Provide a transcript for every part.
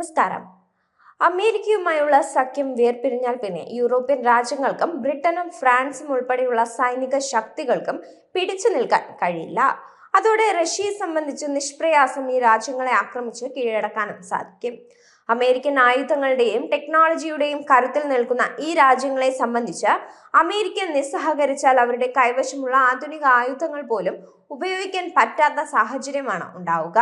നമസ്കാരം. അമേരിക്കയുമായുള്ള സഖ്യം വേർപിരിഞ്ഞാൽ പിന്നെ യൂറോപ്യൻ രാജ്യങ്ങൾക്കും ബ്രിട്ടനും ഫ്രാൻസും ഉൾപ്പെടെയുള്ള സൈനിക ശക്തികൾക്കും പിടിച്ചു നിൽക്കാൻ കഴിയില്ല. അതോടെ റഷ്യയെ സംബന്ധിച്ച് നിഷ്പ്രയാസം ഈ രാജ്യങ്ങളെ ആക്രമിച്ച് കീഴടക്കാനും സാധിക്കും. അമേരിക്കൻ ആയുധങ്ങളുടെയും ടെക്നോളജിയുടെയും കരുത്തിൽ നിൽക്കുന്ന ഈ രാജ്യങ്ങളെ സംബന്ധിച്ച് അമേരിക്ക നിസ്സഹകരിച്ചാൽ അവരുടെ കൈവശമുള്ള ആധുനിക ആയുധങ്ങൾ പോലും ഉപയോഗിക്കാൻ പറ്റാത്ത സാഹചര്യമാണ് ഉണ്ടാവുക.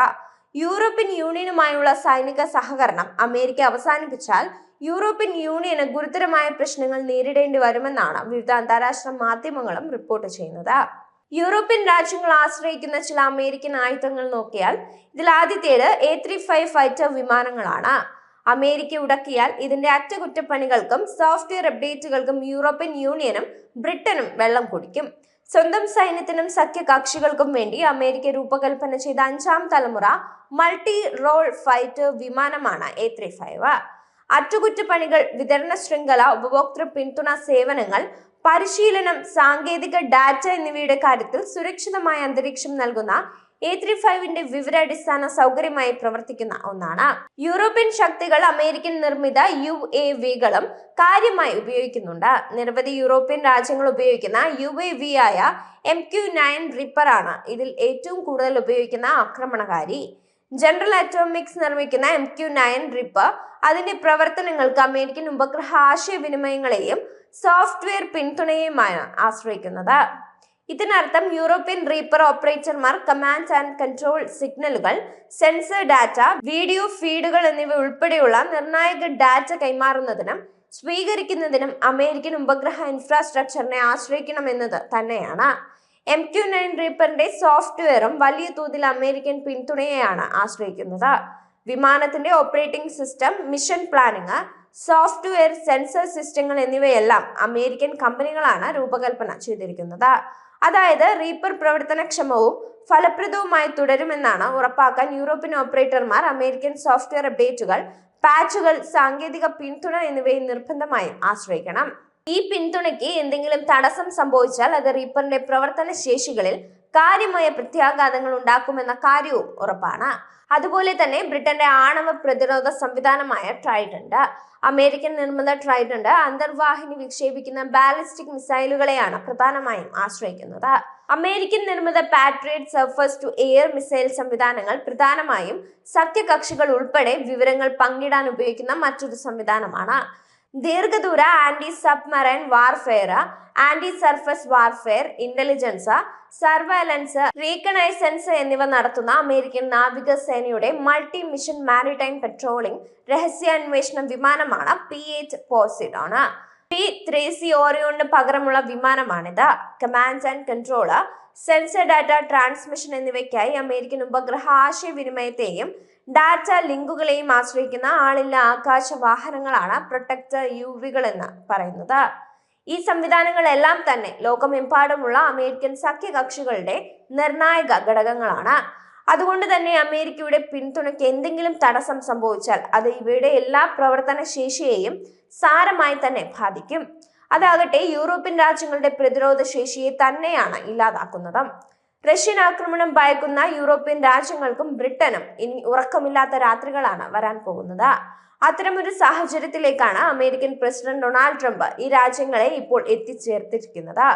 യൂറോപ്യൻ യൂണിയനുമായുള്ള സൈനിക സഹകരണം അമേരിക്ക അവസാനിപ്പിച്ചാൽ യൂറോപ്യൻ യൂണിയന് ഗുരുതരമായ പ്രശ്നങ്ങൾ നേരിടേണ്ടി വരുമെന്നാണ് വിവിധ അന്താരാഷ്ട്ര മാധ്യമങ്ങളും റിപ്പോർട്ട് ചെയ്യുന്നത്. യൂറോപ്യൻ രാജ്യങ്ങൾ ആശ്രയിക്കുന്ന ചില അമേരിക്കൻ ആയുധങ്ങൾ നോക്കിയാൽ ഇതിൽ ആദ്യത്തേത് A-35 ഫൈറ്റർ വിമാനങ്ങളാണ്. അമേരിക്ക ഉടക്കിയാൽ ഇതിന്റെ അറ്റകുറ്റപ്പണികൾക്കും സോഫ്റ്റ്വെയർ അപ്ഡേറ്റുകൾക്കും യൂറോപ്യൻ യൂണിയനും ബ്രിട്ടനും വെള്ളം കുടിക്കും. സ്വന്തം സൈന്യത്തിനും സഖ്യകക്ഷികൾക്കും വേണ്ടി അമേരിക്ക രൂപകൽപ്പന ചെയ്ത 5ാം തലമുറ മൾട്ടി റോൾ ഫൈറ്റർ വിമാനമാണ് A-35. അറ്റകുറ്റപ്പണികൾ, വിതരണ ശൃംഖല, ഉപഭോക്തൃ പിന്തുണ സേവനങ്ങൾ, പരിശീലനം, സാങ്കേതിക ഡാറ്റ എന്നിവയുടെ കാര്യത്തിൽ സുരക്ഷിതമായ അന്തരീക്ഷം നൽകുന്ന A-35 വിവരാടിസ്ഥാന സൗകര്യമായി പ്രവർത്തിക്കുന്ന ഒന്നാണ്. യൂറോപ്യൻ ശക്തികൾ അമേരിക്കൻ നിർമ്മിത UAVകളും കാര്യമായി ഉപയോഗിക്കുന്നുണ്ട്. നിരവധി യൂറോപ്യൻ രാജ്യങ്ങൾ ഉപയോഗിക്കുന്ന UAV ആയ MQ-9 റിപ്പർ ആണ് ഇതിൽ ഏറ്റവും കൂടുതൽ ഉപയോഗിക്കുന്ന ആക്രമണകാരി. ജനറൽ അറ്റോമിക്സ് നിർമ്മിക്കുന്ന MQ-9 റിപ്പർ അതിന്റെ പ്രവർത്തനങ്ങൾക്ക് അമേരിക്കൻ ഉപഗ്രഹ ആശയവിനിമയങ്ങളെയും സോഫ്റ്റ്വെയർ പിന്തുണയുമാണ് ആശ്രയിക്കുന്നത്. ഇതിനർത്ഥം യൂറോപ്യൻ റീപ്പർ ഓപ്പറേറ്റർമാർ കമാൻഡ് ആൻഡ് കൺട്രോൾ സിഗ്നലുകൾ, സെൻസർ ഡാറ്റ, വീഡിയോ ഫീഡുകൾ എന്നിവ ഉൾപ്പെടെയുള്ള നിർണായക ഡാറ്റ കൈമാറുന്നതിനും സ്വീകരിക്കുന്നതിനും അമേരിക്കൻ ഉപഗ്രഹ ഇൻഫ്രാസ്ട്രക്ചറിനെ ആശ്രയിക്കണമെന്നത് തന്നെയാണ്. MQ-9 റീപ്പറിന്റെ സോഫ്റ്റ്വെയറും വലിയ തോതിൽ അമേരിക്കൻ പിന്തുണയെയാണ് ആശ്രയിക്കുന്നത്. വിമാനത്തിന്റെ operating system, mission planning, software, sensor സിസ്റ്റങ്ങൾ എന്നിവയെല്ലാം അമേരിക്കൻ കമ്പനികളാണ് രൂപകൽപ്പന ചെയ്തിരിക്കുന്നത്. അതായത് റീപ്പർ പ്രവർത്തനക്ഷമവും ഫലപ്രദവുമായി തുടരുമെന്നാണ് ഉറപ്പാക്കാൻ യൂറോപ്യൻ ഓപ്പറേറ്റർമാർ അമേരിക്കൻ സോഫ്റ്റ്വെയർ അപ്ഡേറ്റുകൾ, പാച്ചുകൾ, സാങ്കേതിക പിന്തുണ എന്നിവയെ നിർബന്ധമായും ആശ്രയിക്കണം. ഈ പിന്തുണയ്ക്ക് എന്തെങ്കിലും തടസ്സം സംഭവിച്ചാൽ അത് റീപ്പറിന്റെ പ്രവർത്തന ശേഷികളിൽ കാര്യമായ പ്രത്യാഘാതങ്ങൾ ഉണ്ടാക്കുമെന്ന കാര്യവും ഉറപ്പാണ്. അതുപോലെ തന്നെ ബ്രിട്ടന്റെ ആണവ പ്രതിരോധ സംവിധാനമായ ട്രൈഡന്റ്, അമേരിക്കൻ നിർമ്മിത ട്രൈഡന്റ് അന്തർവാഹിനി വിക്ഷേപിക്കുന്ന ബാലിസ്റ്റിക് മിസൈലുകളെയാണ് പ്രധാനമായും ആശ്രയിക്കുന്നത്. അമേരിക്കൻ നിർമ്മിത Patriot surface to air missile സംവിധാനങ്ങൾ പ്രധാനമായും സഖ്യകക്ഷികൾ ഉൾപ്പെടെ വിവരങ്ങൾ പങ്കിടാൻ ഉപയോഗിക്കുന്ന മറ്റൊരു സംവിധാനമാണ്. ദീർഘദൂര anti submarine warfare, anti surface warfare, intelligence, surveillance, reconnaissance എന്നിവ നടത്തുന്ന അമേരിക്കൻ നാവികസേനയുടെ മൾട്ടി മിഷൻ മാരിടൈം പെട്രോളിംഗ് രഹസ്യാന്വേഷണ വിമാനമാണ് P-8 പോസിഡോൺ. P-3C ഓറിയോണിന് പകരമുള്ള വിമാനമാണിത്. Command and control, sensor data transmission എന്നിവയ്ക്കായി അമേരിക്കൻ ഉപഗ്രഹ ആശയവിനിമയത്തെയും ഡാറ്റ ലിങ്കുകളെയും ആശ്രയിക്കുന്ന ആളില്ല ആകാശ വാഹനങ്ങളാണ് പ്രൊട്ടക്ടർ UAVകൾ എന്ന് പറയുന്നത്. ഈ സംവിധാനങ്ങളെല്ലാം തന്നെ ലോകമെമ്പാടുമുള്ള അമേരിക്കൻ സഖ്യകക്ഷികളുടെ നിർണായക ഘടകങ്ങളാണ്. അതുകൊണ്ട് തന്നെ അമേരിക്കയുടെ പിന്തുണയ്ക്ക് എന്തെങ്കിലും തടസ്സം സംഭവിച്ചാൽ അത് ഇവയുടെ എല്ലാ പ്രവർത്തന ശേഷിയെയും സാരമായി തന്നെ ബാധിക്കും. അതാകട്ടെ യൂറോപ്യൻ രാജ്യങ്ങളുടെ പ്രതിരോധ ശേഷിയെ തന്നെയാണ് ഇല്ലാതാക്കുന്നത്. റഷ്യൻ ആക്രമണം ഭയക്കുന്ന യൂറോപ്യൻ രാജ്യങ്ങൾക്കും ബ്രിട്ടനും ഇനി ഉറക്കമില്ലാത്ത രാത്രികളാണ് വരാൻ പോകുന്നത്. അത്തരമൊരു സാഹചര്യത്തിലേക്കാണ് അമേരിക്കൻ പ്രസിഡന്റ് ഡൊണാൾഡ് ട്രംപ് ഈ രാജ്യങ്ങളെ ഇപ്പോൾ എത്തിച്ചേർത്തിരിക്കുന്നത്.